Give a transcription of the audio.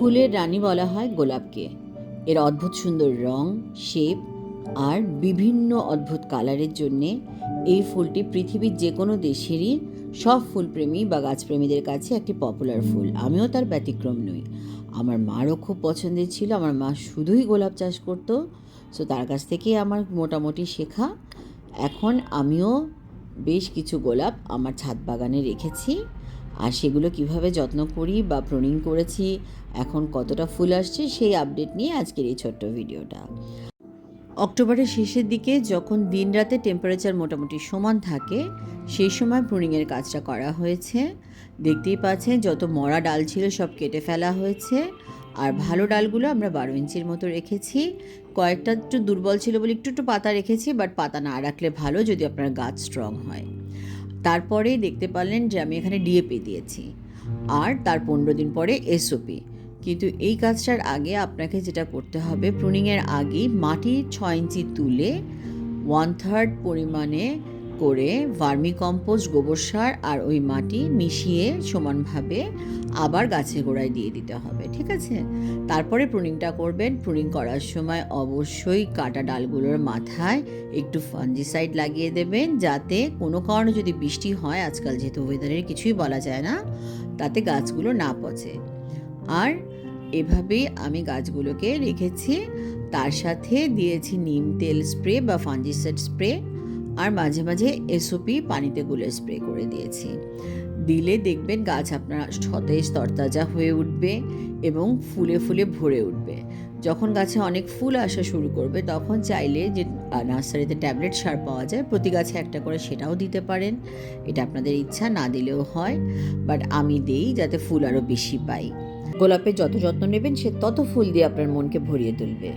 ফুলের রানী বলা হয় গোলাপকে। এর অদ্ভুত সুন্দর রং, শেপ আর বিভিন্ন অদ্ভুত কালারের জন্যে এই ফুলটি পৃথিবীর যে কোনো দেশেরই সব ফুলপ্রেমী বা গাছপ্রেমীদের কাছে একটি পপুলার ফুল। আমিও তার ব্যতিক্রম নই। আমার মারও খুব পছন্দের ছিল। আমার মা শুধুই গোলাপ চাষ করতো, সো তার কাছ থেকেই আমার মোটামুটি শেখা। এখন আমিও বেশ কিছু গোলাপ আমার ছাদ বাগানে রেখেছি, আর সেগুলো কিভাবে যত্ন করি বা প্রুনিং করেছি, এখন কতটা ফুল আসছে সেই আপডেট নিয়ে আজকের এই ছোট্ট ভিডিওটা। অক্টোবরের শেষের দিকে যখন দিন রাতে টেম্পারেচার মোটামুটি সমান থাকে, সেই সময় প্রুনিংয়ের কাজটা করা হয়েছে। দেখতেই পাচ্ছেন যত মরা ডাল ছিল সব কেটে ফেলা হয়েছে, আর ভালো ডালগুলো আমরা 12 ইঞ্চির মতো রেখেছি। কয়েকটা একটু দুর্বল ছিল বলে একটু একটু পাতা রেখেছি, বাট পাতা না রাখলে ভালো যদি আপনার গাছ স্ট্রং হয়। তারপরে দেখতে পারলেন যে আমি এখানে ডিএপি দিয়েছি, আর তার 15 দিন পরে এসওপি। কিন্তু এই কাজটার আগে আপনাকে যেটা করতে হবে, প্রুনিংয়ের আগে মাটি 6 ইঞ্চি তুলে 1/3 পরিমাণে করে ভার্মি কম্পোস্ট, গোবর সার আর ওই মাটি মিশিয়ে সমানভাবে আবার গাছের গোড়ায় দিয়ে দিতে হবে, ঠিক আছে? তারপরে প্রুনিংটা করবেন। প্রুনিং করার সময় অবশ্যই কাটা ডালগুলোর মাথায় একটু ফাঞ্জিসাইড লাগিয়ে দেবেন, যাতে কোনো কারণে যদি বৃষ্টি হয়, আজকাল যেহেতু ওয়েদারের কিছুই বলা যায় না, তাতে গাছগুলো না পচে। আর এভাবেই আমি গাছগুলোকে রেখেছি। তার সাথে দিয়েছি নিম তেল স্প্রে বা ফাঞ্জিসাইড স্প্রে, আর মাঝে মাঝে এসওপি পানিতে গুলে স্প্রে করে দিয়েছি। দিলে দেখবেন গাছ আপনার সতেজ তরতাজা হয়ে উঠবে এবং ফুলে ফুলে ভরে উঠবে। যখন গাছে অনেক ফুল আসা শুরু করবে, তখন চাইলে যে নার্সারিতে ট্যাবলেট সার পাওয়া যায়, প্রতি গাছে একটা করে, সেটাও দিতে পারেন। এটা আপনাদের ইচ্ছা, না দিলেও হয়, বাট আমি দেই যাতে ফুল আরও বেশি পাই। গোলাপের যত যত্ন নেবেন সে তত ফুল দিয়ে আপনার মনকে ভরিয়ে তুলবে।